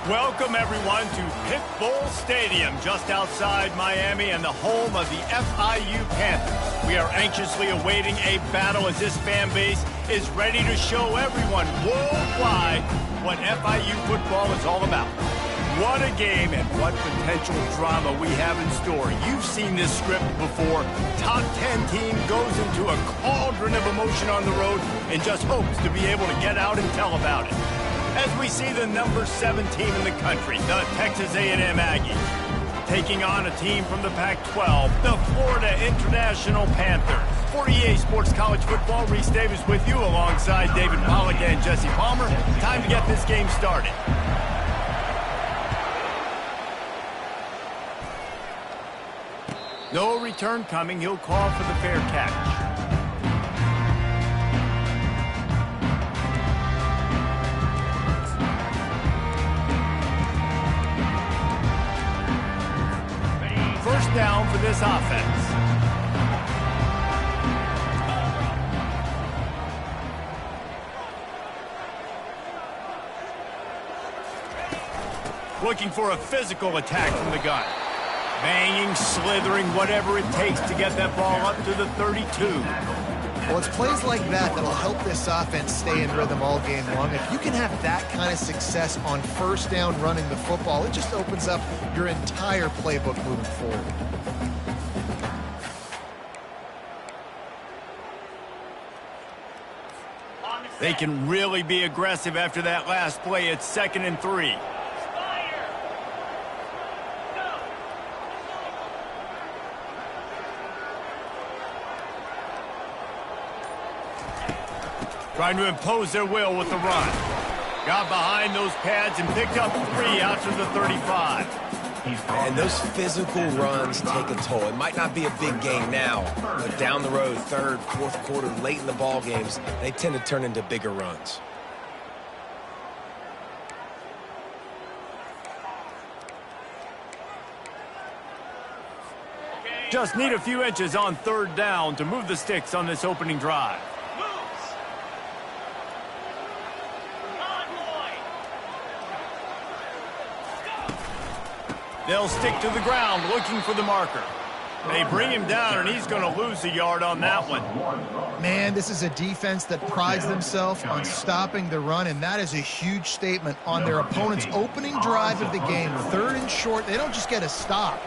Welcome, everyone, to Pitbull Stadium, just outside Miami and the home of the FIU Panthers. We are anxiously awaiting a battle as this fan base is ready to show everyone worldwide what FIU football is all about. What a game and what potential drama we have in store. You've seen this script before. Top 10 team goes into a cauldron of emotion on the road and just hopes to be able to get out and tell about it. As we see the number 7 team in the country, the Texas A&M Aggies, taking on a team from the Pac-12, the Florida International Panthers. For EA Sports College Football, Reese Davis with you alongside David Pollack and Jesse Palmer. Time to get this game started. No return coming. He'll call for the fair catch. First down for this offense. Looking for a physical attack from the gun. Banging, slithering, whatever it takes to get that ball up to the 32. Well, it's plays like that that'll help this offense stay in rhythm all game long. If you can have that kind of success on first down running the football, it just opens up your entire playbook moving forward. They can really be aggressive after that last play. It's 2nd and 3. Trying to impose their will with the run. Got behind those pads and picked up 3 out to the 35. And those physical runs take a toll. It might not be a big game now, but down the road, 3rd, 4th quarter, late in the ball games, they tend to turn into bigger runs. Just need a few inches on 3rd down to move the sticks on this opening drive. They'll stick to the ground looking for the marker. They bring him down, and he's going to lose a yard on that one. Man, this is a defense that prides themselves on stopping the run, and that is a huge statement on their opponent's opening drive of the game. 3rd and short, they don't just get a stop.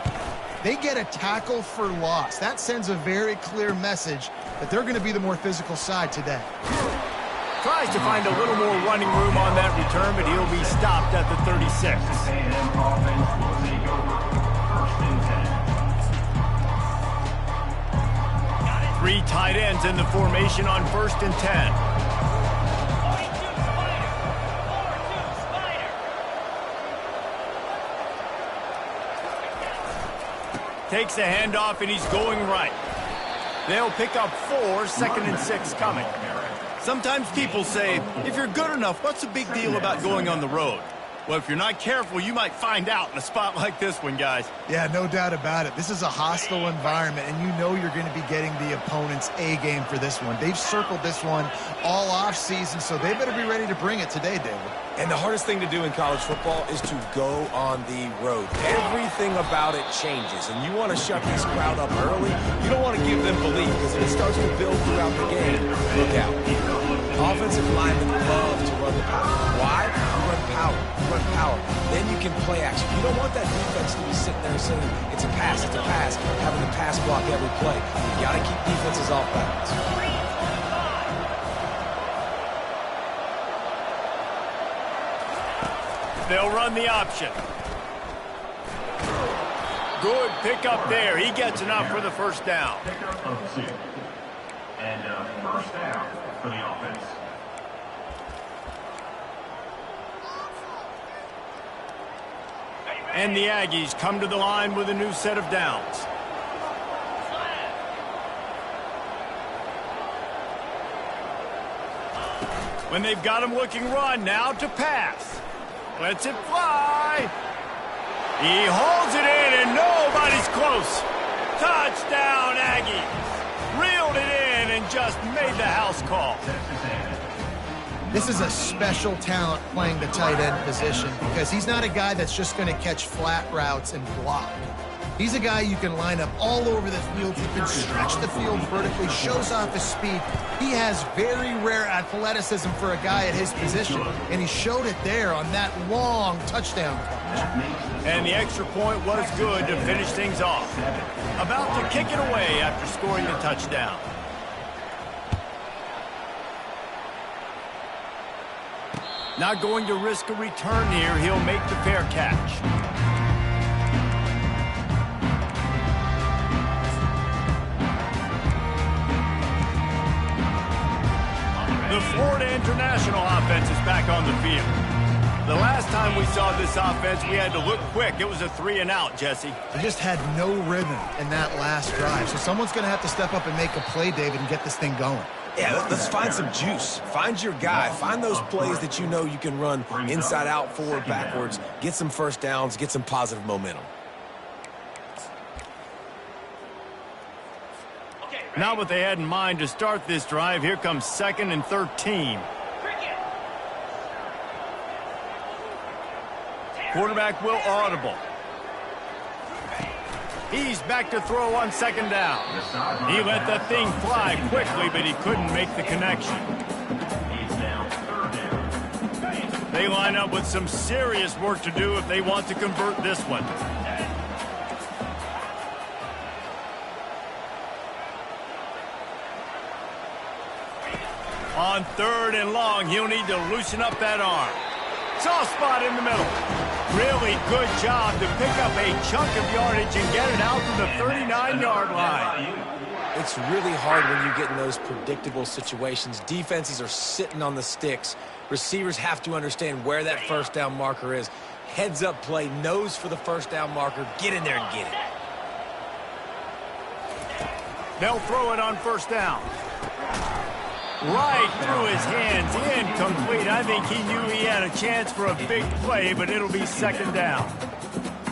They get a tackle for loss. That sends a very clear message that they're going to be the more physical side today. Tries to find a little more running room on that return, but he'll be stopped at the 36. 3 tight ends in the formation on 1st and 10. Takes a handoff, and he's going right. They'll pick up 4, 2nd and 6 coming. Sometimes people say, if you're good enough, what's the big deal about going on the road? Well, if you're not careful, you might find out in a spot like this one, guys. Yeah, no doubt about it. This is a hostile environment, and you know you're going to be getting the opponent's A game for this one. They've circled this one all off season, so they better be ready to bring it today, David. And the hardest thing to do in college football is to go on the road. Everything about it changes, and you want to shut this crowd up early. You don't want to give them belief, because if it starts to build throughout the game, look out. Offensive linemen love to run the ball. Why? You run power. You run power. Then you can play action. You don't want that defense to be sitting there saying, it's a pass, having to pass block every play. You got to keep defenses off balance. They'll run the option. Good pickup there. He gets enough for the first down. Pickup of 2. And first down for the offense. And the Aggies come to the line with a new set of downs. When they've got him looking run, now to pass. Lets it fly. He holds it in and nobody's close. Touchdown Aggies. Reeled it in and just made the house call. This is a special talent playing the tight end position because he's not a guy that's just going to catch flat routes and block. He's a guy you can line up all over the field. He can stretch the field vertically, shows off his speed. He has very rare athleticism for a guy at his position, and he showed it there on that long touchdown catch. And the extra point was good to finish things off. About to kick it away after scoring the touchdown. Not going to risk a return here. He'll make the fair catch. The Florida International offense is back on the field. The last time we saw this offense, we had to look quick. It was a 3-and-out, Jesse. They just had no rhythm in that last drive. So someone's going to have to step up and make a play, David, and get this thing going. Yeah, let's find some juice. Find your guy. Find those plays that you know you can run inside out, forward, backwards. Get some first downs. Get some positive momentum. Not what they had in mind to start this drive. Here comes 2nd and 13. Quarterback will audible. He's back to throw on 2nd down. He let the thing fly quickly, but he couldn't make the connection. They line up with some serious work to do if they want to convert this one. On 3rd and long, he'll need to loosen up that arm. Soft spot in the middle. Really good job to pick up a chunk of yardage and get it out to the 39-yard line. It's really hard when you get in those predictable situations. Defenses are sitting on the sticks. Receivers have to understand where that first down marker is. Heads up play, nose for the first down marker. Get in there and get it. They'll throw it on 1st down. Right through his hands, incomplete. I think he knew he had a chance for a big play, but it'll be 2nd down.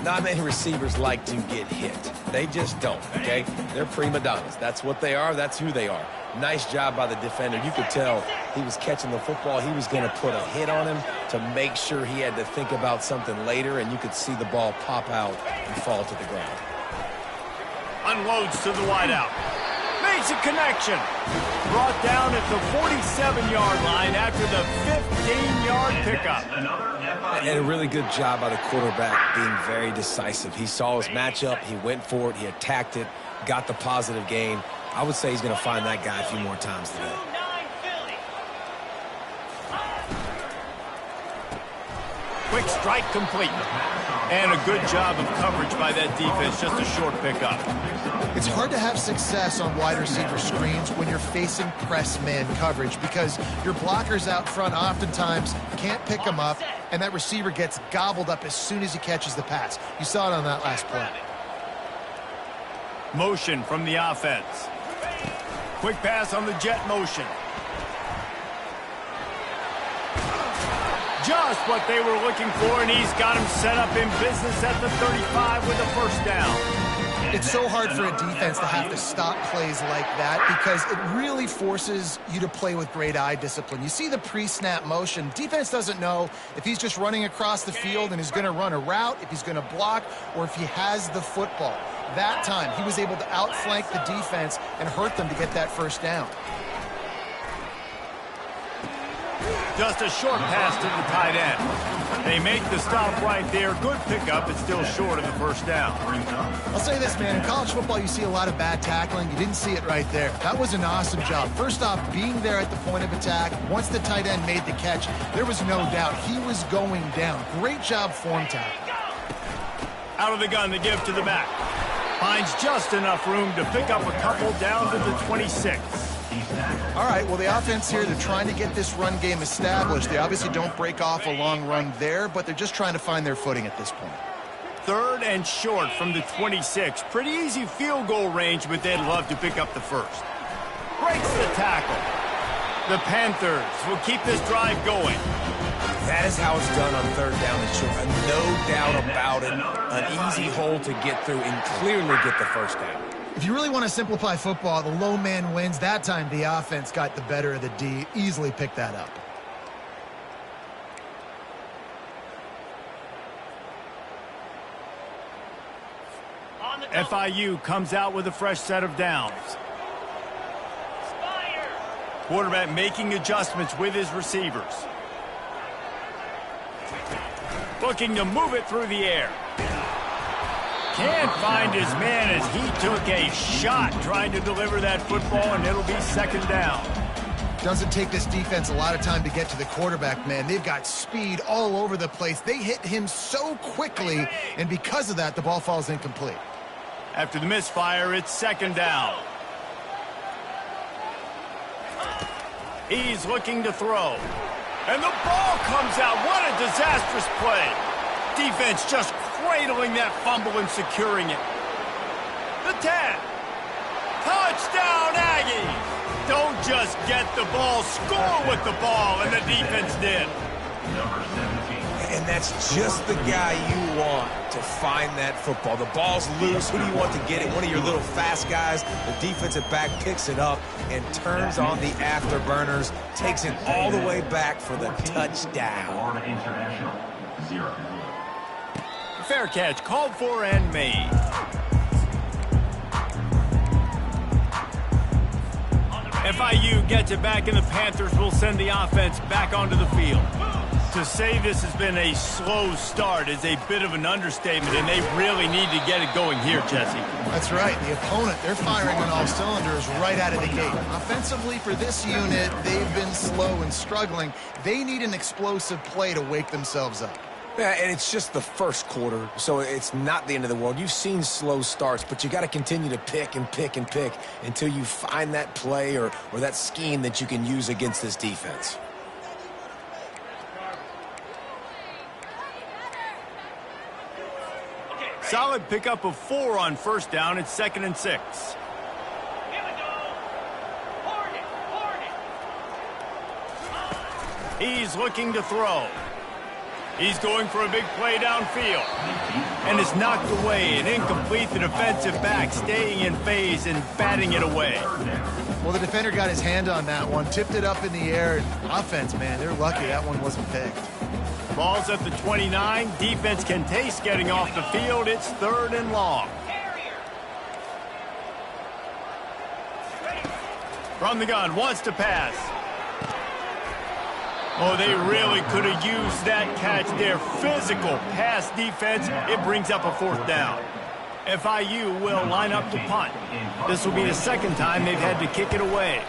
Not many receivers like to get hit. They just don't, okay? They're prima donnas. That's what they are. That's who they are. Nice job by the defender. You could tell he was catching the football. He was going to put a hit on him to make sure he had to think about something later, and you could see the ball pop out and fall to the ground. Unloads to the wideout. Makes a connection. Brought down at the 47-yard line after the 15-yard pickup. And a really good job by the quarterback being very decisive. He saw his matchup. He went for it. He attacked it. Got the positive gain. I would say he's going to find that guy a few more times today. Quick strike complete. And a good job of coverage by that defense. Just a short pickup. It's hard to have success on wide receiver screens when you're facing press man coverage because your blockers out front oftentimes can't pick them up, and that receiver gets gobbled up as soon as he catches the pass. You saw it on that last play. Motion from the offense. Quick pass on the jet motion. Just what they were looking for, and he's got him set up in business at the 35 with a 1st down. It's so hard for a defense to have to stop plays like that because it really forces you to play with great eye discipline. You see the pre-snap motion. Defense doesn't know if he's just running across the field and is going to run a route, if he's going to block, or if he has the football. That time, he was able to outflank the defense and hurt them to get that 1st down. Just a short pass to the tight end. They make the stop right there. Good pickup, but still short of the first down. I'll say this, man. In college football, you see a lot of bad tackling. You didn't see it right there. That was an awesome job. First off, being there at the point of attack. Once the tight end made the catch, there was no doubt he was going down. Great job form tackle. Out of the gun, the give to the back. Finds just enough room to pick up a couple down to the 26. All right, well, the offense here, they're trying to get this run game established. They obviously don't break off a long run there, but they're just trying to find their footing at this point. 3rd and short from the 26. Pretty easy field goal range, but they'd love to pick up the first. Breaks the tackle. The Panthers will keep this drive going. That is how it's done on 3rd down and short. No doubt about it. An easy hole to get through and clearly get the first down. If you really want to simplify football, the low man wins. That time the offense got the better of the D. Easily picked that up. FIU comes out with a fresh set of downs. Quarterback making adjustments with his receivers. Looking to move it through the air. Can't find his man as he took a shot trying to deliver that football, and it'll be 2nd down. Doesn't take this defense a lot of time to get to the quarterback, man. They've got speed all over the place. They hit him so quickly, and because of that, the ball falls incomplete. After the misfire, it's 2nd down. He's looking to throw. And the ball comes out. What a disastrous play. Defense just cradling that fumble and securing it. The 10. Touchdown, Aggies. Don't just get the ball, score with the ball, and the defense did. Number 17. And that's just the guy you want to find that football. The ball's loose. Who do you want to get it? One of your little fast guys. The defensive back picks it up and turns on the afterburners, takes it all the way back for the touchdown. Florida International, 0. Fair catch called for and made. FIU gets it back, and the Panthers will send the offense back onto the field. To say this has been a slow start is a bit of an understatement, and they really need to get it going here, Jesse. That's right. The opponent, they're firing on all cylinders right out of the gate. Offensively, for this unit, they've been slow and struggling. They need an explosive play to wake themselves up. Yeah, and it's just the first quarter, so it's not the end of the world. You've seen slow starts, but you got to continue to pick and pick and pick until you find that play or that scheme that you can use against this defense. Solid pickup of 4 on 1st down. It's 2nd and 6. He's looking to throw. He's going for a big play downfield. And it's knocked away and incomplete. The defensive back staying in phase and batting it away. Well, the defender got his hand on that one, tipped it up in the air. Offense, man, they're lucky that one wasn't picked. Ball's at the 29. Defense can taste getting off the field. It's 3rd and long. From the gun, wants to pass. Oh, they really could have used that catch there. Physical pass defense. It brings up a 4th down. FIU will line up to punt. This will be the 2nd time they've had to kick it away.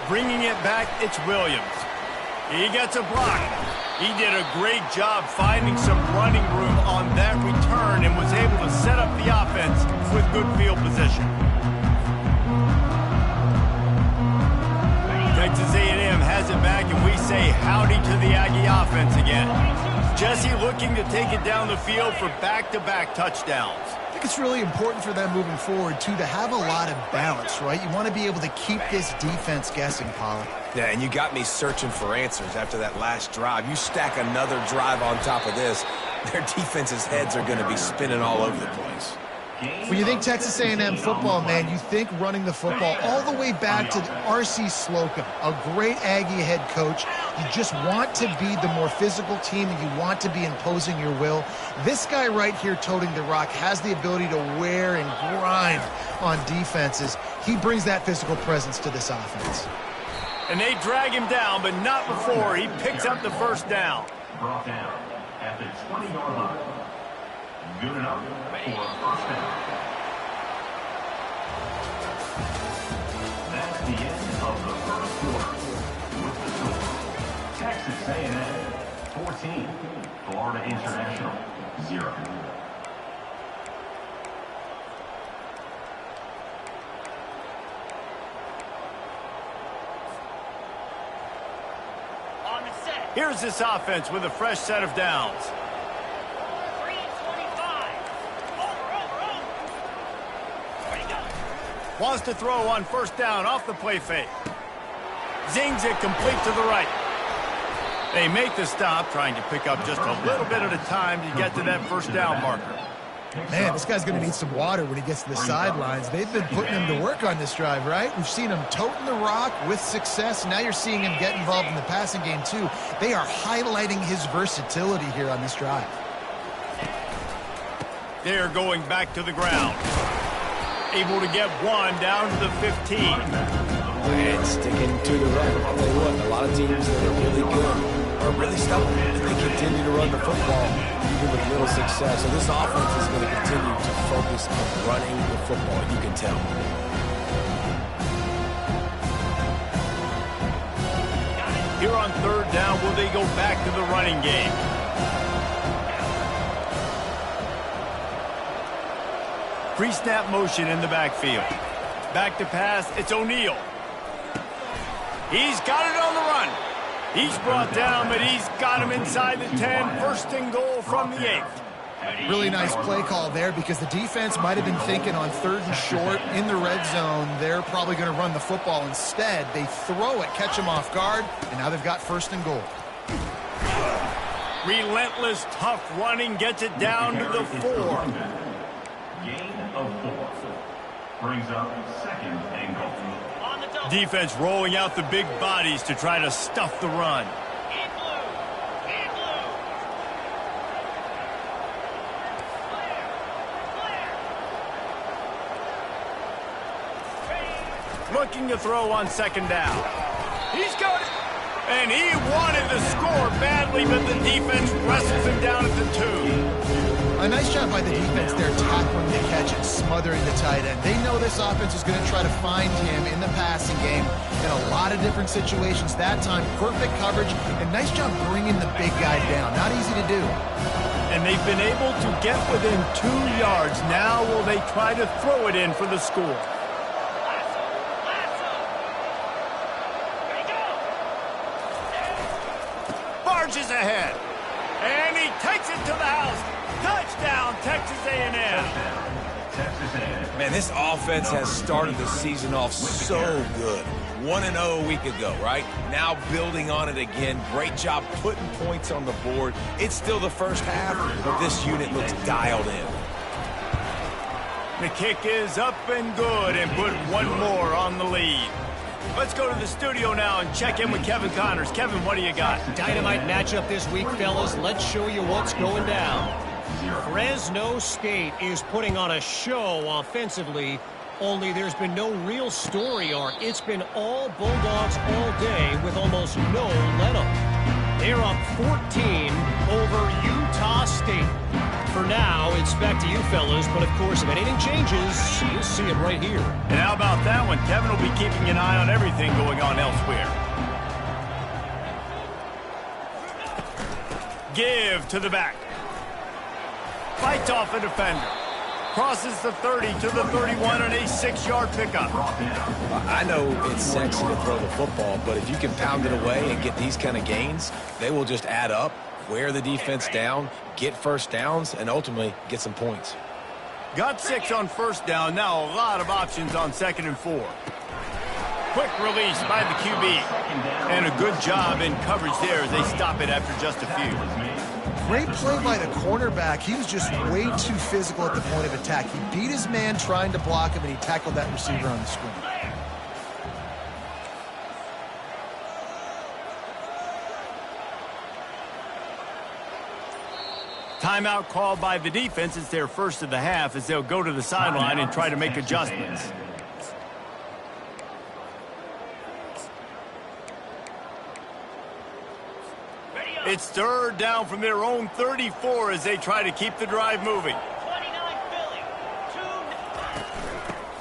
Bringing it back, it's Williams. He gets a block. He did a great job finding some running room on that return and was able to set up the offense with good field position. Texas A&M has it back, and we say howdy to the Aggie offense again. Jesse looking to take it down the field for back-to-back touchdowns. I think it's really important for them moving forward, too, to have a lot of balance, right? You want to be able to keep this defense guessing, Pollard. Yeah, and you got me searching for answers after that last drive. You stack another drive on top of this, their defense's heads are going to be spinning all over the place. When you think Texas A&M football, man, you think running the football all the way back to R.C. Slocum, a great Aggie head coach. You just want to be the more physical team, and you want to be imposing your will. This guy right here toting the rock has the ability to wear and grind on defenses. He brings that physical presence to this offense. And they drag him down, but not before he picks up the first down. Brought down at the 20-yard line. Good enough for a first down. That's the end of the first quarter. With the score, Texas A&M 14, Florida International 0. Here's this offense with a fresh set of downs. 3:25. Over. Where you go? Wants to throw on first down off the play fake. Zings it complete to the right. They make the stop, trying to pick up just a little bit at a time to get to that first down marker. Man, this guy's going to need some water when he gets to the sidelines. They've been putting him to work on this drive, right? We've seen him toting the rock with success. Now you're seeing him get involved in the passing game, too. They are highlighting his versatility here on this drive. They're going back to the ground. Able to get one down to the 15. And sticking to the run. I'll tell you what, a lot of teams that are really good are really stubborn, and they continue to run the football even with little success. So this offense is going to continue to focus on running the football. You can tell. Here on third down, will they go back to the running game? Pre-snap motion in the backfield. Back to pass, it's O'Neal. He's got it on the run. He's brought down, but he's got him inside the 10. First and goal from the 8. Really nice play call there because the defense might have been thinking on third and short in the red zone. They're probably going to run the football. Instead, they throw it, catch him off guard, and now they've got first and goal. Relentless, tough running gets it down to the 4. Gain of 4. Brings up second and goal. Defense rolling out the big bodies to try to stuff the run. In blue. Looking to throw on second down. He's got it. And he wanted to score badly, but the defense wrestles him down at the 2. A nice job by the defense there, tackling the catch and smothering the tight end. They know this offense is going to try to find him in the passing game in a lot of different situations. That time, perfect coverage, and nice job bringing the big guy down. Not easy to do. And they've been able to get within 2 yards. Now will they try to throw it in for the score? Barges ahead. And he takes it to the house. Touchdown, Texas A&M. Man, this offense has started the season off so good. 1-0 a week ago, right? Now building on it again. Great job putting points on the board. It's still the first half, but this unit looks dialed in. The kick is up and good and put one more on the lead. Let's go to the studio now and check in with Kevin Connors. Kevin, what do you got? Dynamite matchup this week, fellas. Let's show you what's going down. Fresno State is putting on a show offensively, only there's been no real story arc. It's been all Bulldogs all day with almost no let-up. They're up 14 over Utah State. For now, it's back to you fellas, but of course, if anything changes, you'll see it right here. And how about that one? Kevin will be keeping an eye on everything going on elsewhere. Give to the back. Fights off a defender. Crosses the 30 to the 31 and a 6-yard pickup. I know it's sexy to throw the football, but if you can pound it away and get these kind of gains, they will just add up, wear the defense down, get first downs, and ultimately get some points. Got 6 on first down. Now a lot of options on 2nd and 4. Quick release by the QB. And a good job in coverage there as they stop it after just a few. Great play by the cornerback. He was just way too physical at the point of attack. He beat his man trying to block him, and he tackled that receiver on the screen. Timeout called by the defense. It's their first of the half as they'll go to the sideline and try to make adjustments. It's third down from their own 34 as they try to keep the drive moving. 29 Philly.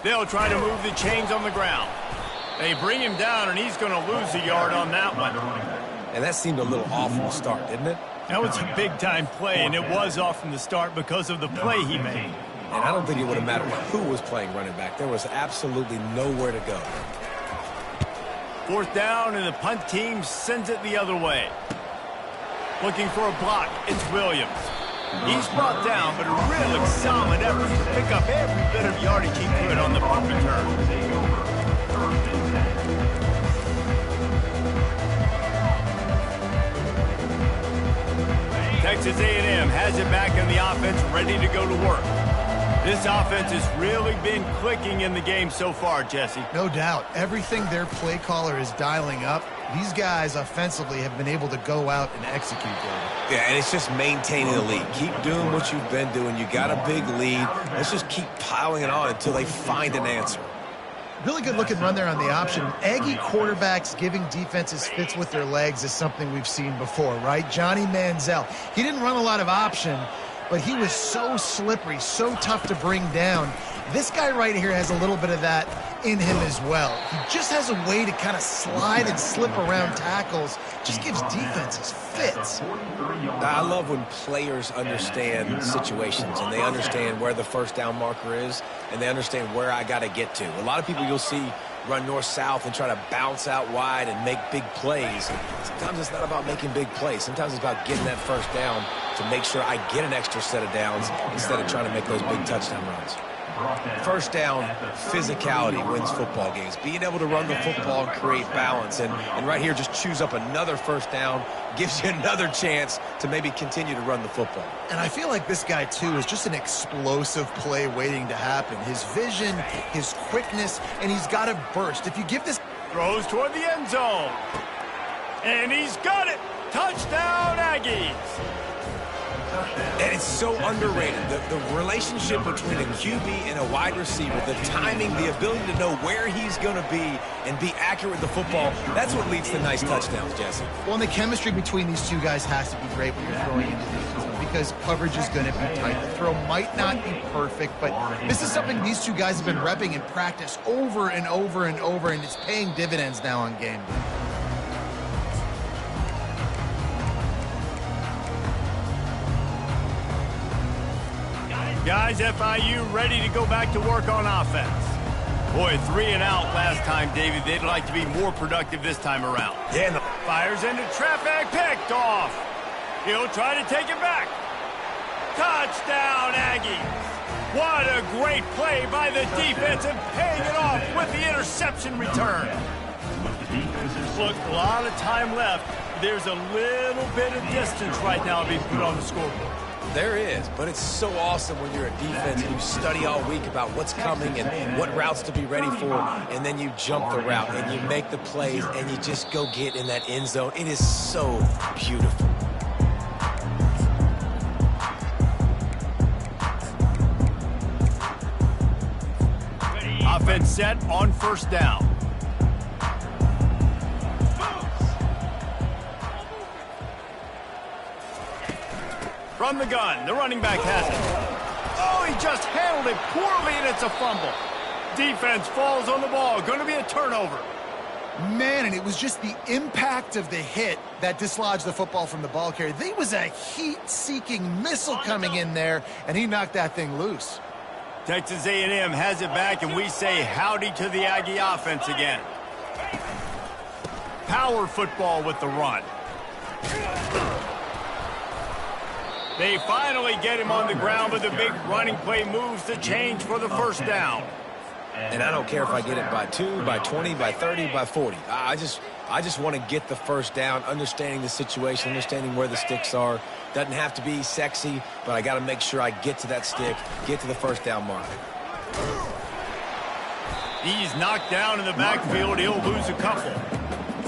They'll try to move the chains on the ground. They bring him down, and he's going to lose a yard on that one. And that seemed a little off from the start, didn't it? That was a big-time play, and it was off from the start because of the play he made. And I don't think it would have mattered who was playing running back. There was absolutely nowhere to go. Fourth down, and the punt team sends it the other way. Looking for a block, it's Williams. He's brought down, but a really solid effort to pick up every bit of yardage he could on the punt return. Texas A&M has it back in the offense, ready to go to work. This offense has really been clicking in the game so far, Jesse. No doubt. Everything their play caller is dialing up, these guys offensively have been able to go out and execute there. Yeah, and it's just maintaining the lead. Keep doing what you've been doing. You got a big lead. Let's just keep piling it on until they find an answer. Really good looking run there on the option. Aggie quarterbacks giving defenses fits with their legs is something we've seen before, right? Johnny Manziel. He didn't run a lot of option, but he was so slippery, so tough to bring down. This guy right here has a little bit of that in him as well. He just has a way to kind of slide and slip around tackles. Just gives defenses fits. I love when players understand situations and they understand where the first down marker is and they understand where I got to get to. A lot of people you'll see run north-south and try to bounce out wide and make big plays. Sometimes it's not about making big plays. Sometimes it's about getting that first down to make sure I get an extra set of downs instead of trying to make those big touchdown runs. First down, physicality wins football games. Being able to run the football and create balance. And right here, just choose up another first down, gives you another chance to maybe continue to run the football. And I feel like this guy, too, is just an explosive play waiting to happen. His vision, his quickness, and he's got a burst. If you give this... Throws toward the end zone. And he's got it. Touchdown, Aggies. And it's so underrated. The relationship between a QB and a wide receiver, the timing, the ability to know where he's going to be and be accurate with the football, that's what leads to nice touchdowns, Jesse. Well, and the chemistry between these two guys has to be great when you're throwing into the end zone because coverage is going to be tight. The throw might not be perfect, but this is something these two guys have been repping in practice over and over and over, and it's paying dividends now on game day. Guys, FIU ready to go back to work on offense. Boy, 3 and out last time, David. They'd like to be more productive this time around. Yeah, fires into traffic, picked off. He'll try to take it back. Touchdown, Aggies. What a great play by the defense and paying it off with the interception return. Look, a lot of time left. There's a little bit of distance right now being put on the scoreboard. There is, but it's so awesome when you're a defense and you study all week about what's coming and what routes to be ready for, and then you jump the route and you make the plays and you just go get in that end zone. It is so beautiful. Offense set on first down. From the gun, the running back has it. Oh, he just handled it poorly, and it's a fumble. Defense falls on the ball. Going to be a turnover. Man, and it was just the impact of the hit that dislodged the football from the ball carrier. There was a heat-seeking missile coming in there, and he knocked that thing loose. Texas A&M has it back, and we say howdy to the Aggie offense again. Power football with the run. They finally get him on the ground, but the big running play moves the change for the first down. And I don't care if I get it by 2, by 20, by 30, by 40. I just want to get the first down, understanding the situation, understanding where the sticks are. Doesn't have to be sexy, but I got to make sure I get to that stick, get to the first down mark. He's knocked down in the backfield. He'll lose a couple.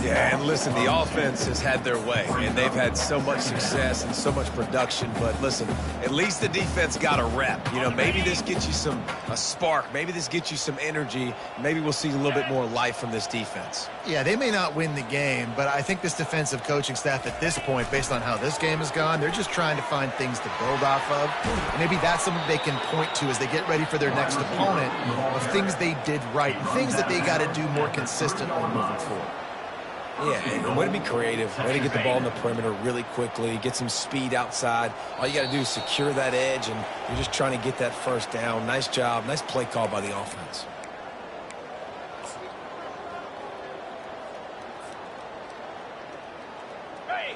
Yeah, and listen, the offense has had their way, and they've had so much success and so much production. But listen, at least the defense got a rep. You know, maybe this gets you a spark. Maybe this gets you some energy. Maybe we'll see a little bit more life from this defense. Yeah, they may not win the game, but I think this defensive coaching staff at this point, based on how this game has gone, they're just trying to find things to build off of. And maybe that's something they can point to as they get ready for their next opponent of things they did right, things that they got to do more consistently moving forward. Yeah, and way to be creative, way to get the ball in the perimeter really quickly, get some speed outside. All you got to do is secure that edge, and you're just trying to get that first down. Nice job, nice play call by the offense.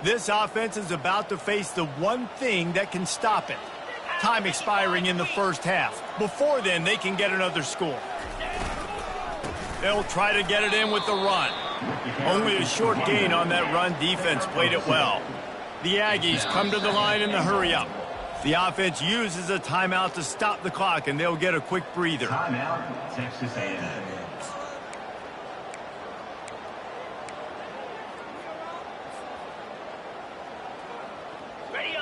This offense is about to face the one thing that can stop it. Time expiring in the first half. Before then, they can get another score. They'll try to get it in with the run. Only a short gain on that run. Defense played it well. The Aggies come to the line in the hurry-up. The offense uses a timeout to stop the clock, and they'll get a quick breather. Timeout, Texas A&M.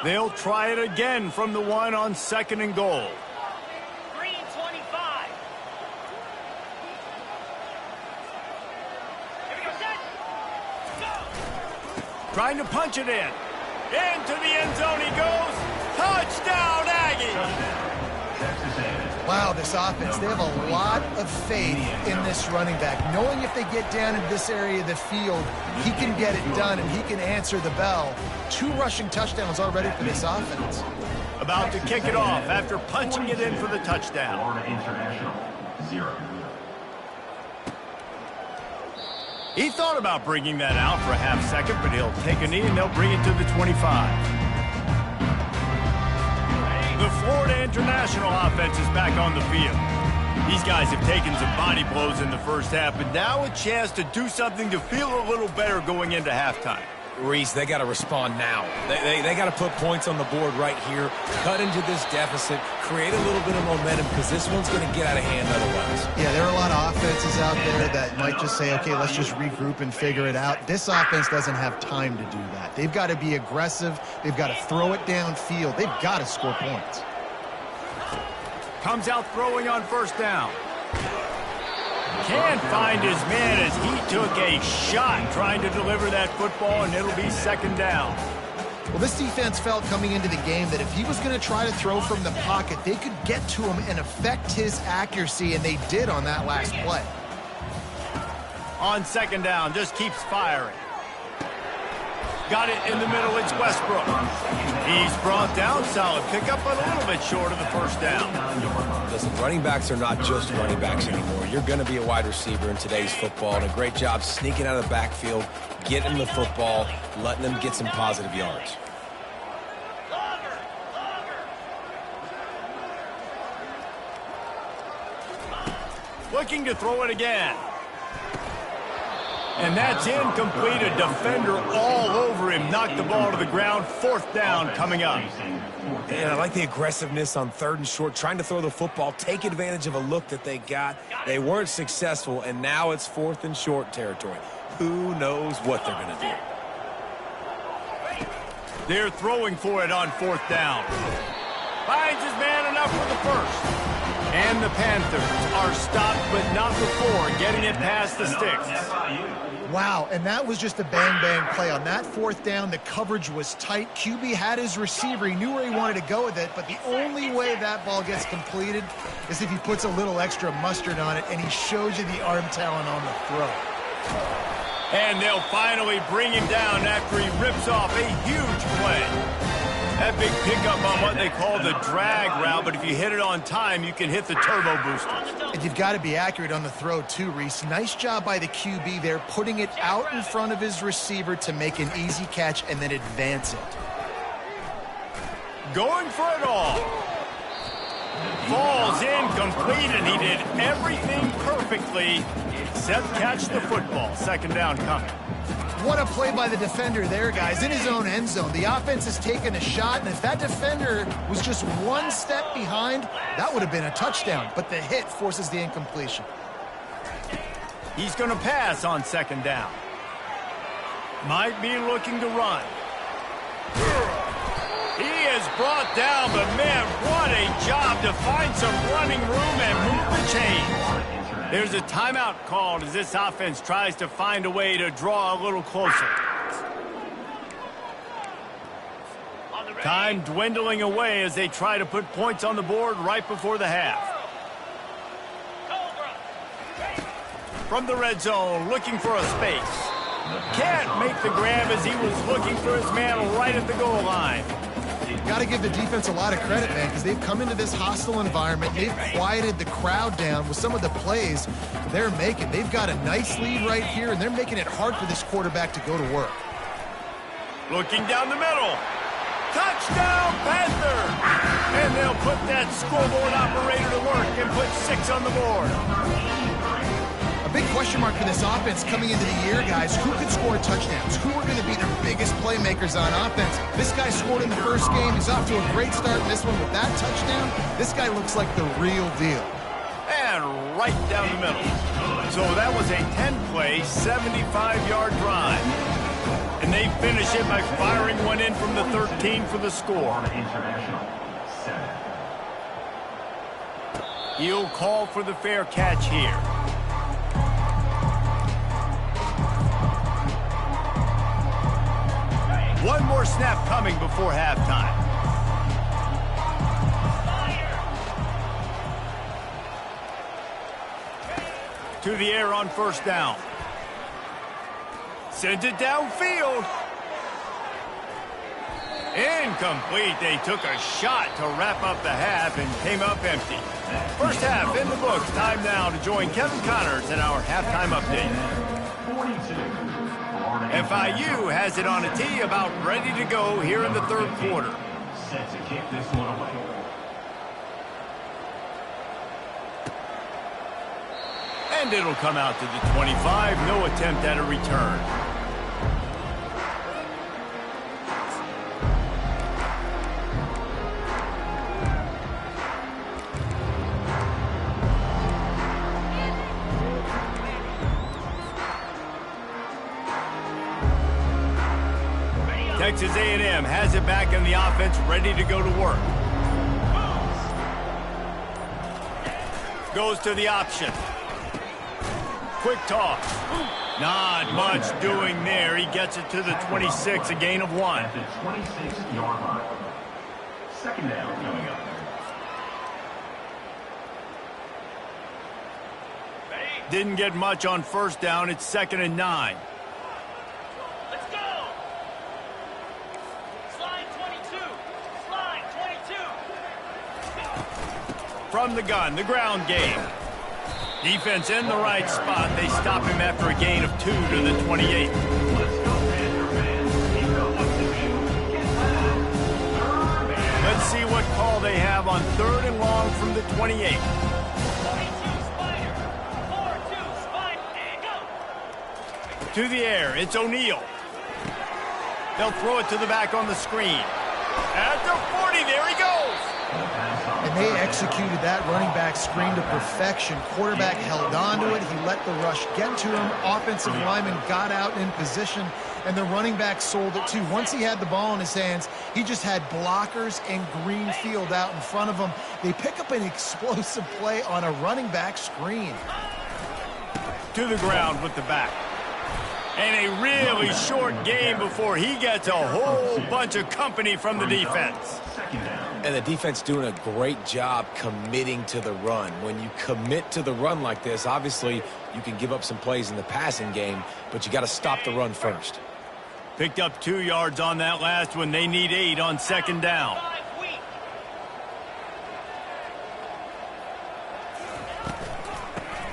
They'll try it again from the one on 2nd and goal. Green 25. Here we go, set. Go. Trying to punch it in. Into the end zone he goes. Touchdown, Aggies! Texas A&M. Wow, this offense, they have a lot of faith in this running back. Knowing if they get down into this area of the field, he can get it done and he can answer the bell. 2 rushing touchdowns already for this offense. About to kick it off after punching it in for the touchdown. Florida International, 0. He thought about bringing that out for a half second, but he'll take a knee and they'll bring it to the 25. The Florida International offense is back on the field. These guys have taken some body blows in the first half, but now a chance to do something to feel a little better going into halftime. Reese, they got to respond now. They got to put points on the board right here, cut into this deficit, create a little bit of momentum, because this one's going to get out of hand otherwise. Yeah, there are a lot of offenses out there that might just say, okay, let's just regroup and figure it out. This offense doesn't have time to do that. They've got to be aggressive. They've got to throw it downfield. They've got to score points. Comes out throwing on 1st down. Can't find his man as he took a shot trying to deliver that football, and it'll be 2nd down. Well, this defense felt coming into the game that if he was going to try to throw from the pocket, they could get to him and affect his accuracy, and they did on that last play. On 2nd down, just keeps firing. Got it in the middle, it's Westbrook. He's brought down, solid pickup, but a little bit short of the 1st down. Listen, running backs are not just running backs anymore. You're going to be a wide receiver in today's football, and a great job sneaking out of the backfield, getting the football, letting them get some positive yards. Looking to throw it again. And that's incomplete. A defender all over him. Knocked the ball to the ground. 4th down coming up. And I like the aggressiveness on 3rd and short, trying to throw the football, take advantage of a look that they got. They weren't successful, and now it's 4th and short territory. Who knows what they're going to do? They're throwing for it on 4th down. Finds his man enough for the 1st. And the Panthers are stopped, but not before getting it past the sticks. Wow, and that was just a bang-bang play. On that 4th down, the coverage was tight. QB had his receiver. He knew where he wanted to go with it, but the only way that ball gets completed is if he puts a little extra mustard on it, and he shows you the arm talent on the throw. And they'll finally bring him down after he rips off a huge play. That big pickup on what they call the drag route, but if you hit it on time, you can hit the turbo boosters. And you've got to be accurate on the throw, too, Reese. Nice job by the QB there, putting it out in front of his receiver to make an easy catch and then advance it. Going for it all. Falls incomplete, and he did everything perfectly except catch the football. 2nd down coming. What a play by the defender there, guys, in his own end zone. The offense has taken a shot, and if that defender was just one step behind, that would have been a touchdown. But the hit forces the incompletion. He's going to pass on 2nd down. Might be looking to run. He is brought down, but man, what a job to find some running room and move the chains. There's a timeout called as this offense tries to find a way to draw a little closer. Time dwindling away as they try to put points on the board right before the half. From the red zone, looking for a space. Can't make the grab as he was looking for his man right at the goal line. Got to give the defense a lot of credit, man, because they've come into this hostile environment. They've quieted the crowd down with some of the plays they're making. They've got a nice lead right here, and they're making it hard for this quarterback to go to work. Looking down the middle. Touchdown, Panther! And they'll put that scoreboard operator to work and put 6 on the board. A big question mark for this offense coming into the year, guys. Who could score touchdowns? Who are going to be their biggest playmakers on offense? This guy scored in the first game. He's off to a great start in this one with that touchdown. This guy looks like the real deal. And right down the middle. So that was a 10-play, 75-yard drive. And they finish it by firing one in from the 13 for the score. He'll call for the fair catch here. One more snap coming before halftime. To the air on first down. Sends it downfield. Incomplete. They took a shot to wrap up the half and came up empty. First half in the books. Time now to join Kevin Connors in our halftime update. FIU has it on a tee, about ready to go here in the third quarter. Set to kick this one away. And it'll come out to the 25. No attempt at a return. Texas A&M has it back in the offense, ready to go to work. Goes to the option. Quick toss. Not much doing there. He gets it to the 26, a gain of 1. At the 26-yard line. Second down coming up. Didn't get much on first down. It's 2nd and 9. Let's go! Slide 22. Slide 22. From the gun, the ground game. Defense in the right spot. They stop him after a gain of 2 to the 28. Let's go, Panther fans. You know what to do. Get back. Let's see what call they have on 3rd and long from the 28. 22 Spider. 4-2 Spider. And go! To the air, it's O'Neal. They'll throw it to the back on the screen. At the 40, there he goes. And they executed that running back screen to perfection. Quarterback held on to it. He let the rush get to him. Offensive lineman got out in position, and the running back sold it too. Once he had the ball in his hands, he just had blockers and green field out in front of him. They pick up an explosive play on a running back screen. To the ground with the back. And a really short game before he gets a whole bunch of company from the defense. Second down. And the defense doing a great job committing to the run. When you commit to the run like this, obviously you can give up some plays in the passing game, but you got to stop the run first. Picked up 2 yards on that last one. They need 8 on 2nd down. 5 weak.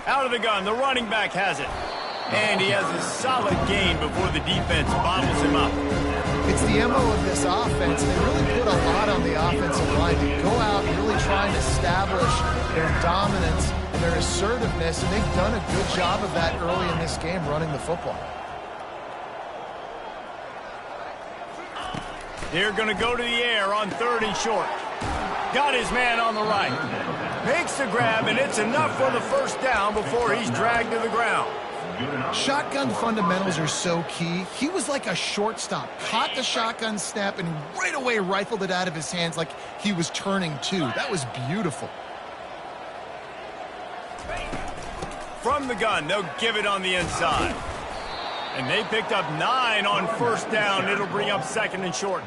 Out of the gun, the running back has it. And he has a solid gain before the defense bottles him up. It's the MO of this offense. They really put a lot on the offensive line to go out and really try and establish their dominance and their assertiveness, and they've done a good job of that early in this game running the football. They're going to go to the air on 3rd and short. Got his man on the right. Makes the grab, and it's enough for the first down before he's dragged to the ground. Shotgun fundamentals are so key. He was like a shortstop. Caught the shotgun snap and right away rifled it out of his hands like he was turning two. That was beautiful. From the gun, they'll give it on the inside. And they picked up 9 on first down. It'll bring up 2nd and short.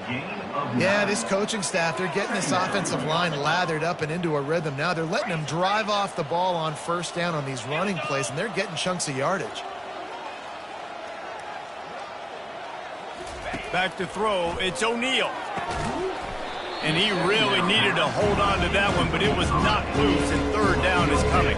Yeah, this coaching staff, they're getting this offensive line lathered up and into a rhythm now. They're letting them drive off the ball on first down on these running plays, and they're getting chunks of yardage. Back to throw, it's O'Neal. And he really needed to hold on to that one, but it was not loose, and 3rd down is coming.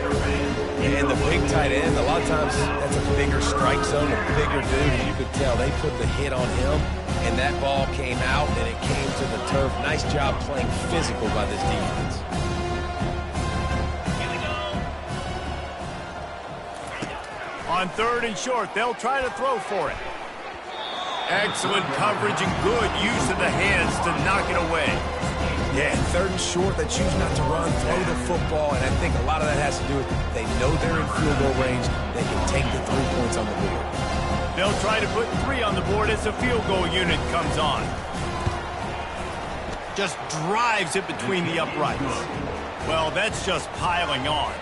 And the big tight end, a lot of times that's a bigger strike zone, a bigger dude, and you could tell they put the hit on him, and that ball came out, and it came to the turf. Nice job playing physical by this defense. Here we go. On 3rd and short, they'll try to throw for it. Excellent coverage and good use of the hands to knock it away. Yeah, 3rd and short, they choose not to run, throw the football, and I think a lot of that has to do with they know they're in field goal range. They can take the 3 points on the board. They'll try to put 3 on the board as the field goal unit comes on. Just drives it between the uprights. Well, that's just piling on.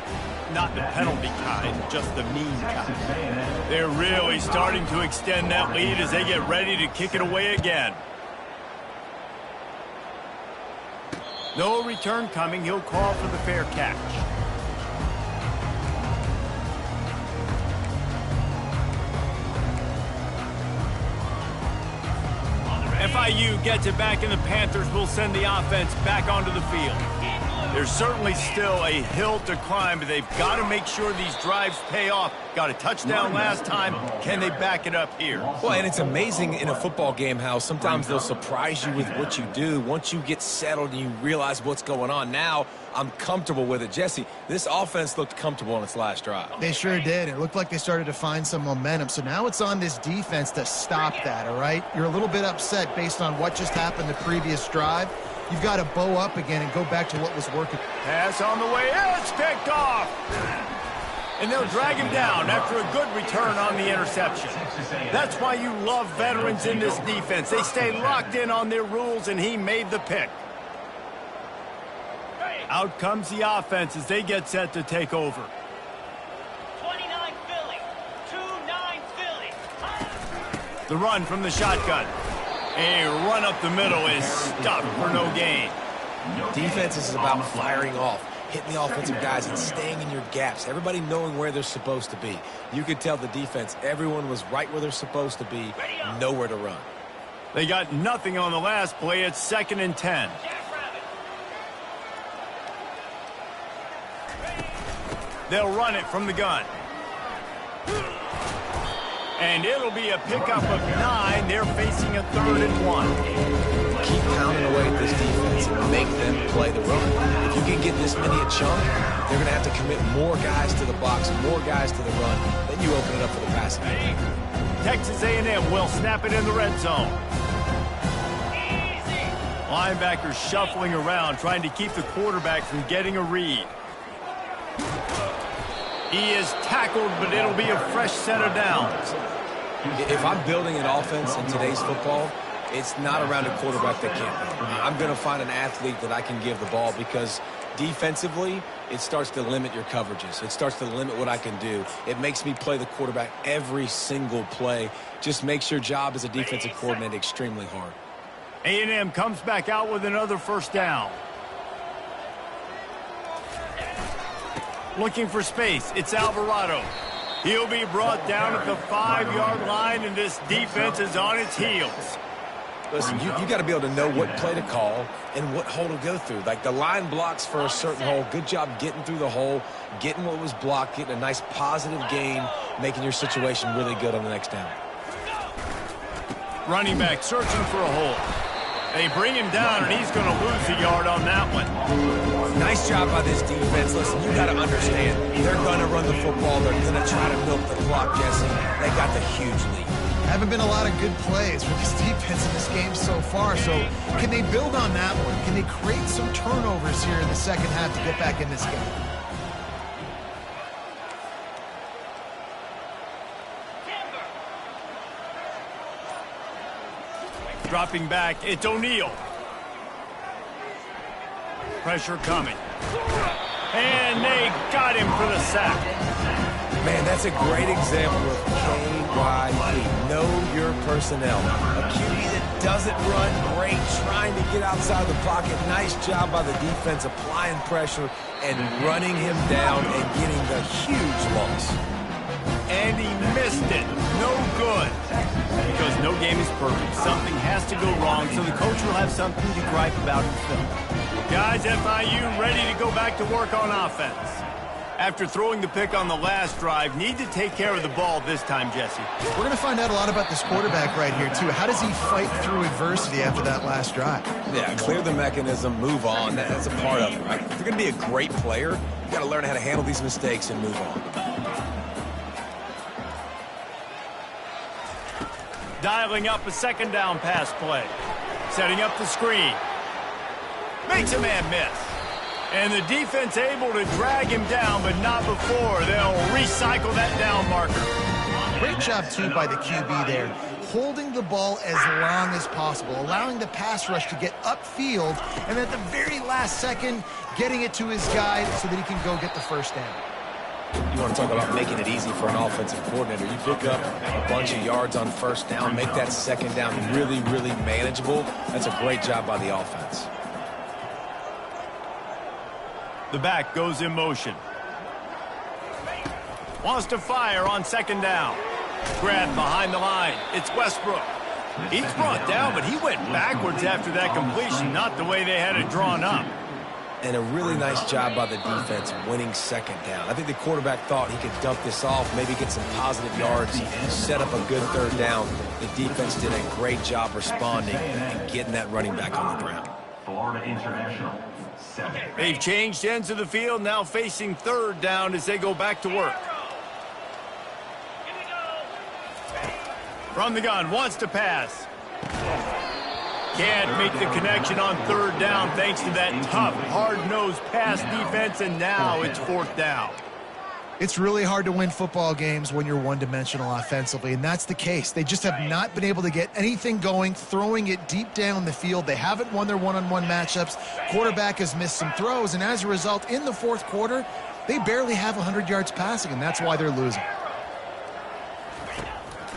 Not the penalty kind, just the mean kind. They're really starting to extend that lead as they get ready to kick it away again. No return coming. He'll call for the fair catch. FIU gets it back, and the Panthers will send the offense back onto the field. There's certainly still a hill to climb, but they've got to make sure these drives pay off. Got a touchdown last time. Can they back it up here? Well, and it's amazing in a football game how sometimes they'll surprise you with what you do. Once you get settled and you realize what's going on, now I'm comfortable with it. Jesse, this offense looked comfortable on its last drive. They sure did. It looked like they started to find some momentum. So now it's on this defense to stop that, all right? You're a little bit upset based on what just happened the previous drive. You've got to bow up again and go back to what was working. Pass on the way. It's picked off. And they'll drag him down after a good return on the interception. That's why you love veterans in this defense. They stay locked in on their rules, and he made the pick. Out comes the offense as they get set to take over. 29 Philly. 2-9 Philly. The run from the shotgun. A run up the middle is stuffed for no gain. Defense is about firing off, hitting the offensive guys and staying in your gaps. Everybody knowing where they're supposed to be. You could tell the defense, everyone was right where they're supposed to be, nowhere to run. They got nothing on the last play. It's 2nd and 10. They'll run it from the gun. And it'll be a pickup of 9. They're facing a 3rd and 1. Keep pounding away at this defense and make them play the run. If you can get this many a chunk, they're going to have to commit more guys to the box, more guys to the run. Then you open it up for the passing game. Texas A&M will snap it in the red zone. Easy. Linebackers shuffling around, trying to keep the quarterback from getting a read. He is tackled, but it'll be a fresh set of downs. If I'm building an offense in today's football, it's not around a quarterback that can't run. I'm going to find an athlete that I can give the ball because defensively, it starts to limit your coverages. It starts to limit what I can do. It makes me play the quarterback every single play. Just makes your job as a defensive coordinator extremely hard. A&M comes back out with another first down. Looking for space, it's Alvarado. He'll be brought down at the 5-yard line, and this defense is on its heels. Listen, you got to be able to know what play to call and what hole to go through. Like the line blocks for a certain hole. Good job getting through the hole, getting what was blocked, getting a nice positive gain, making your situation really good on the next down. Running back searching for a hole. They bring him down, and he's going to lose a yard on that one. Nice job by this defense. Listen, you got to understand, they're going to run the football. They're going to try to milk the clock, Jesse. They got the huge lead. Haven't been a lot of good plays for this defense in this game so far, so can they build on that one? Can they create some turnovers here in the second half to get back in this game? Dropping back, it's O'Neal. Pressure coming. And they got him for the sack. Man, that's a great example of KYP. Know your personnel. A QB that doesn't run great, trying to get outside the pocket. Nice job by the defense applying pressure and running him down and getting the huge loss. And he missed it. No good. Because no game is perfect. Something has to go wrong, so the coach will have something to gripe about in film. Guys, FIU ready to go back to work on offense. After throwing the pick on the last drive, need to take care of the ball this time, Jesse. We're going to find out a lot about this quarterback right here, too. How does he fight through adversity after that last drive? Yeah, clear the mechanism, move on. That's a part of it, right? If you're going to be a great player, you got to learn how to handle these mistakes and move on. Dialing up a second down pass play. Setting up the screen. Makes a man miss. And the defense able to drag him down, but not before. They'll recycle that down marker. Great job, too, by the QB there. Holding the ball as long as possible, allowing the pass rush to get upfield, and at the very last second, getting it to his guy so that he can go get the first down. You want to talk about making it easy for an offensive coordinator. You pick up a bunch of yards on first down, make that second down really, really manageable. That's a great job by the offense. The back goes in motion. Wants to fire on second down. Grab behind the line. It's Westbrook. He's brought down, but he went backwards after that completion, not the way they had it drawn up. And a really nice job by the defense winning second down. I think the quarterback thought he could dump this off, maybe get some positive yards, set up a good third down. The defense did a great job responding and getting that running back on the ground. Florida International. They've changed ends of the field, now facing third down as they go back to work. From the gun, wants to pass. Can't make the connection on third down thanks to that tough, hard-nosed pass defense, and now it's fourth down. It's really hard to win football games when you're one-dimensional offensively, and that's the case. They just have not been able to get anything going, throwing it deep down the field. They haven't won their one-on-one matchups. Quarterback has missed some throws, and as a result, in the fourth quarter, they barely have 100 yards passing, and that's why they're losing.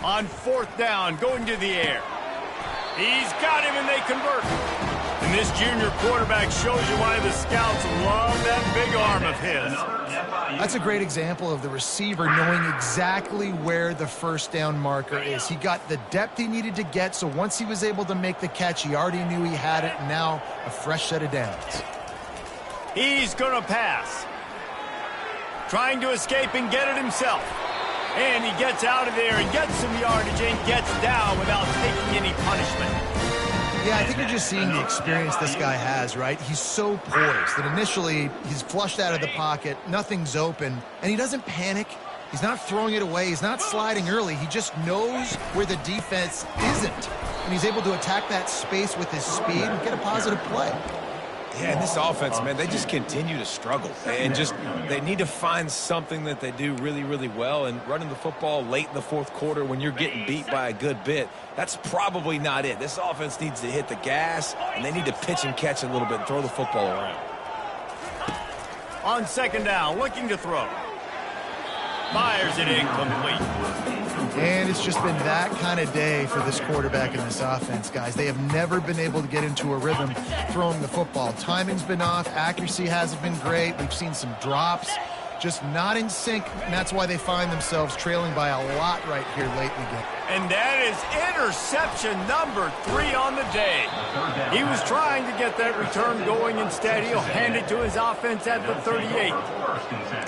On fourth down, going to the air. He's got him, and they convert. And this junior quarterback shows you why the scouts love that big arm of his. That's a great example of the receiver knowing exactly where the first down marker is. He got the depth he needed to get, so once he was able to make the catch, he already knew he had it, and now a fresh set of downs. He's going to pass. Trying to escape and get it himself. And he gets out of there and gets some yardage and gets down without taking any punishment. Yeah, I think you're just seeing the experience this guy has, right? He's so poised that initially he's flushed out of the pocket, nothing's open, and he doesn't panic. He's not throwing it away. He's not sliding early. He just knows where the defense isn't, and he's able to attack that space with his speed and get a positive play. Yeah, and this offense, man, they just continue to struggle. And just, they need to find something that they do really, really well. And running the football late in the fourth quarter when you're getting beat by a good bit, that's probably not it. This offense needs to hit the gas, and they need to pitch and catch a little bit and throw the football around. On second down, looking to throw. Fires it incomplete. And it's just been that kind of day for this quarterback and this offense, guys. They have never been able to get into a rhythm throwing the football. Timing's been off. Accuracy hasn't been great. We've seen some drops. Just not in sync, and that's why they find themselves trailing by a lot right here late in the game. And that is interception number 3 on the day. He was trying to get that return going. Instead, he'll hand it to his offense at the 38.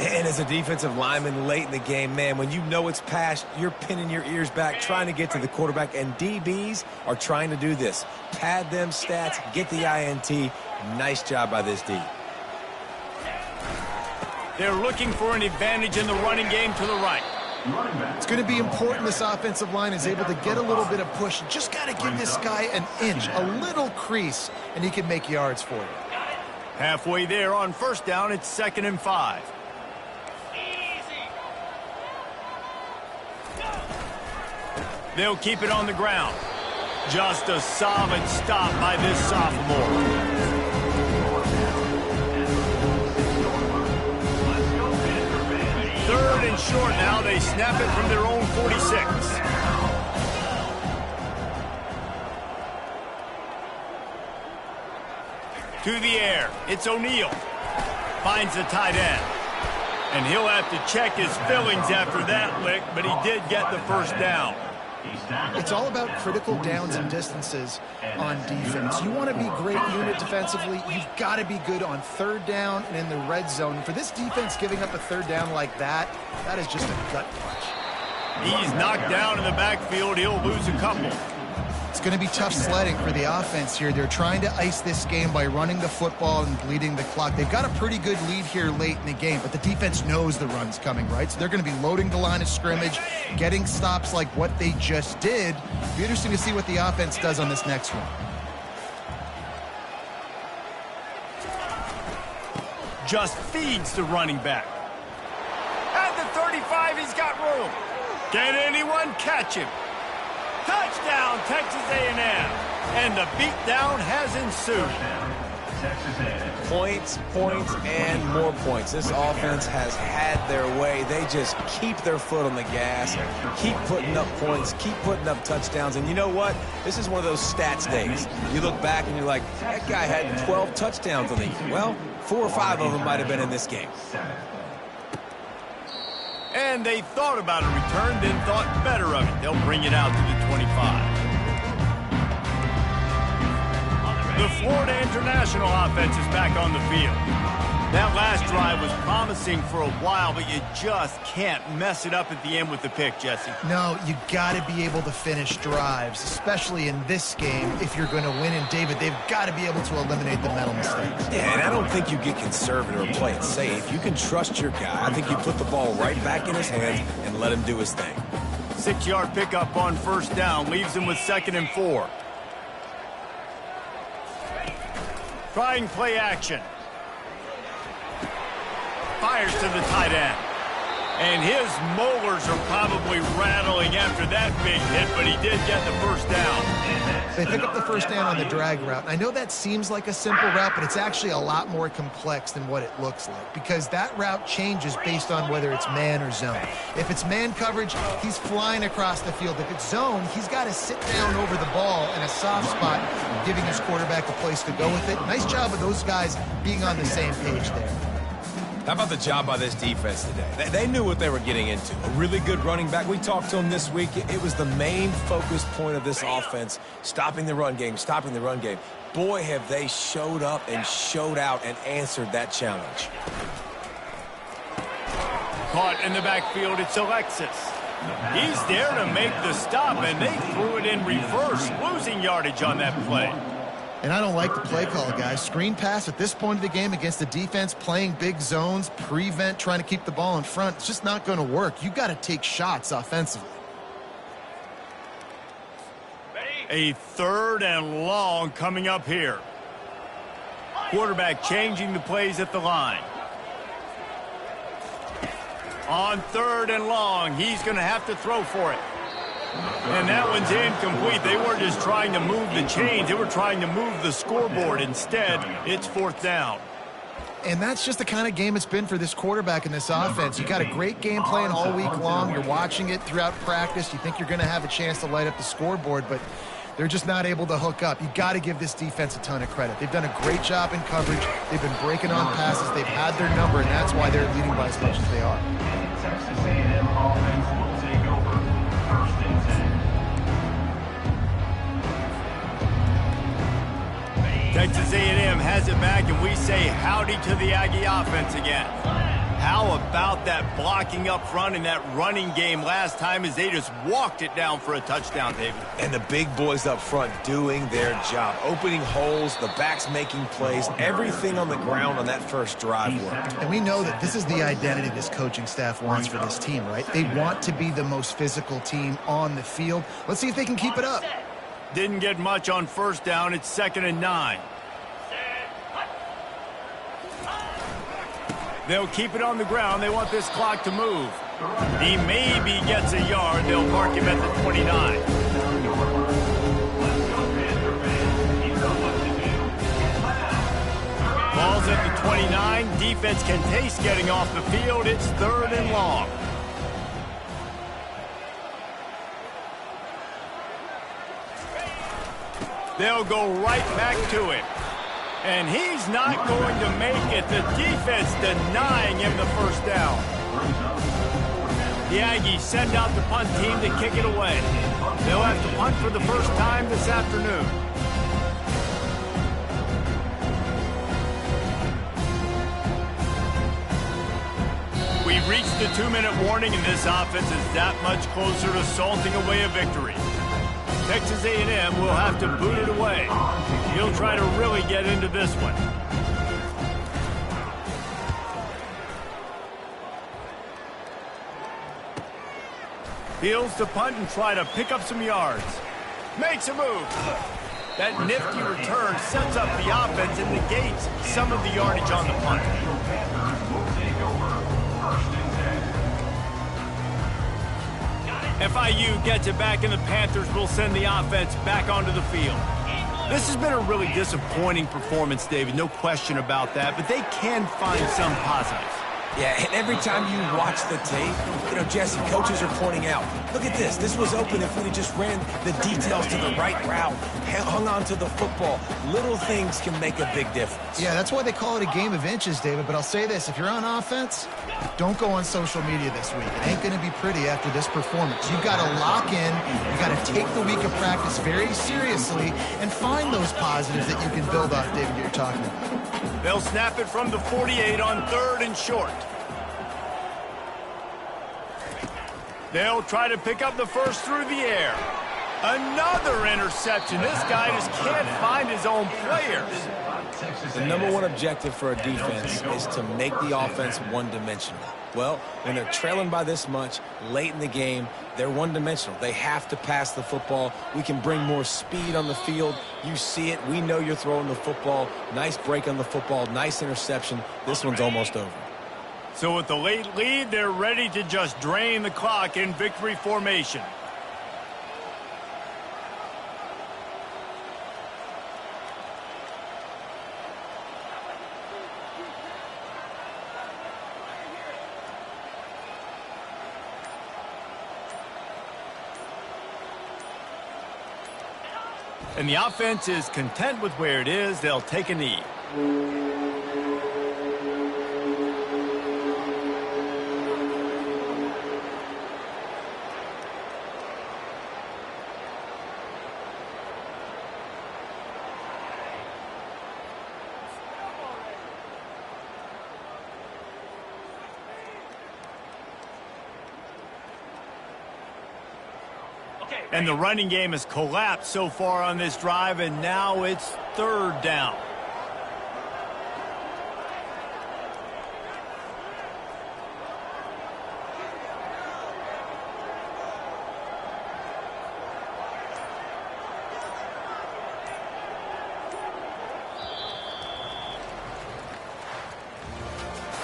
And as a defensive lineman late in the game, man, when you know it's past, you're pinning your ears back, trying to get to the quarterback, and DBs are trying to do this. Pad them stats, get the INT. Nice job by this D. They're looking for an advantage in the running game to the right. It's going to be important this offensive line is able to get a little bit of push. Just got to give this guy an inch, a little crease, and he can make yards for you. Halfway there on first down, it's 2nd and 5. They'll keep it on the ground. Just a solid stop by this sophomore. Third and short now. They snap it from their own 46. To the air. It's O'Neal. Finds the tight end. And he'll have to check his fillings after that lick, but he did get the first down. It's all about critical downs and distances on defense. You want to be great unit defensively. You've got to be good on third down and in the red zone. For this defense giving up a third down like that, that is just a gut punch. He's knocked down in the backfield. He'll lose a couple. It's going to be tough sledding for the offense here. They're trying to ice this game by running the football and bleeding the clock. They've got a pretty good lead here late in the game, but the defense knows the run's coming, right? So they're going to be loading the line of scrimmage, getting stops like what they just did. It'll be interesting to see what the offense does on this next one. Just feeds the running back. At the 35, he's got room. Can anyone catch him? Touchdown, Texas A&M. And the beatdown has ensued. Points, points, and more points. This offense has had their way. They just keep their foot on the gas, keep putting up points, keep putting up touchdowns. And you know what? This is one of those stats days. You look back and you're like, that guy had 12 touchdowns on the year. Well, 4 or 5 of them might have been in this game. And they thought about a return, then thought better of it. They'll bring it out to the 25. The Florida International offense is back on the field. That last drive was promising for a while, but you just can't mess it up at the end with the pick, Jesse. No, you got to be able to finish drives, especially in this game. If you're going to win, and David, they've got to be able to eliminate the mental mistakes. Yeah, and I don't think you get conservative or play it safe. You can trust your guy. I think you put the ball right back in his hands and let him do his thing. 6-yard pickup on first down leaves him with 2nd and 4. Trying play action. Fires to the tight end. And his molars are probably rattling after that big hit, but he did get the first down. They pick up the first down on the drag route. I know that seems like a simple route, but it's actually a lot more complex than what it looks like, because that route changes based on whether it's man or zone. If it's man coverage, he's flying across the field. If it's zone, he's got to sit down over the ball in a soft spot, giving his quarterback a place to go with it. Nice job of those guys being on the same page there. How about the job by this defense today? They knew what they were getting into. A really good running back. We talked to him this week. It was the main focus point of this offense, stopping the run game, stopping the run game. Boy, have they showed up and showed out and answered that challenge. Caught in the backfield, it's Alexis. He's there to make the stop, and they threw it in reverse, losing yardage on that play. And I don't like the play call, guys. Screen pass at this point of the game against the defense, playing big zones, prevent, trying to keep the ball in front. It's just not going to work. You've got to take shots offensively. A 3rd and long coming up here. Quarterback changing the plays at the line. On 3rd and long, he's going to have to throw for it. And that one's incomplete. They weren't just trying to move the chains. They were trying to move the scoreboard. Instead, it's 4th down. And that's just the kind of game it's been for this quarterback in this offense. You got a great game plan all week long. You're watching it throughout practice. You think you're going to have a chance to light up the scoreboard, but they're just not able to hook up. You got to give this defense a ton of credit. They've done a great job in coverage. They've been breaking on passes. They've had their number, and that's why they're leading by as much as they are. Texas A&M offense will take over. 1st and 10. Texas A&M has it back, and we say howdy to the Aggie offense again. How about that blocking up front and that running game last time as they just walked it down for a touchdown, David? And the big boys up front doing their job, opening holes, the backs making plays, everything on the ground on that first drive worked. And we know that this is the identity this coaching staff wants for this team, right? They want to be the most physical team on the field. Let's see if they can keep it up. Didn't get much on first down. It's 2nd and 9. They'll keep it on the ground. They want this clock to move. He maybe gets a yard. They'll mark him at the 29. Ball's at the 29. Defense can taste getting off the field. It's 3rd and long. They'll go right back to him. And he's not going to make it. The defense denying him the first down. The Aggies send out the punt team to kick it away. They'll have to punt for the first time this afternoon. We've reached the 2-minute warning, and this offense is that much closer to salting away a victory. Texas A&M will have to boot it away. He'll try to really get into this one. Fields to punt and try to pick up some yards. Makes a move. That nifty return sets up the offense and negates some of the yardage on the punt. FIU gets it back, and the Panthers will send the offense back onto the field. This has been a really disappointing performance, David, no question about that, but they can find some positives. Yeah, and every time you watch the tape, you know, Jesse, coaches are pointing out, look at this. This was open if we'd have just ran the details to the right route, hung on to the football. Little things can make a big difference. Yeah, that's why they call it a game of inches, David. But I'll say this, if you're on offense, don't go on social media this week. It ain't going to be pretty after this performance. You've got to lock in. You've got to take the week of practice very seriously and find those positives that you can build off, David, you're talking about. They'll snap it from the 48 on 3rd and short. They'll try to pick up the first through the air. Another interception. This guy just can't find his own players. The #1 objective for a defense is to make the offense one-dimensional. Well, when they're trailing by this much late in the game, they're one-dimensional. They have to pass the football. We can bring more speed on the field. You see it. We know you're throwing the football. Nice break on the football. Nice interception. This one's almost over. So with the late lead, they're ready to just drain the clock in victory formation. And the offense is content with where it is. They'll take a knee. And the running game has collapsed so far on this drive, and now it's 3rd down.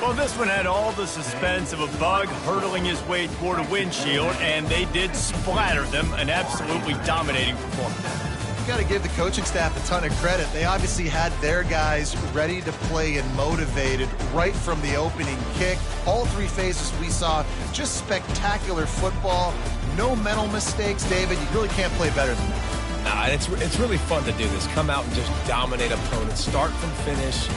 Well, this one had all the suspense of a bug hurtling his way toward a windshield, and they did splatter them. An absolutely dominating performance. You got to give the coaching staff a ton of credit. They obviously had their guys ready to play and motivated right from the opening kick. All 3 phases we saw, just spectacular football. No mental mistakes, David. You really can't play better than that. Nah, it's really fun to do this. Come out and just dominate opponents. Start from finish.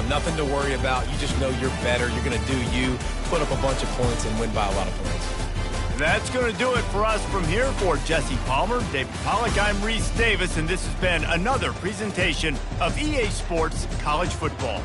Nothing to worry about. You just know you're better. You're going to do you, put up a bunch of points, and win by a lot of points. That's going to do it for us from here. For Jesse Palmer, David Pollack, I'm Reese Davis, and this has been another presentation of EA Sports College Football.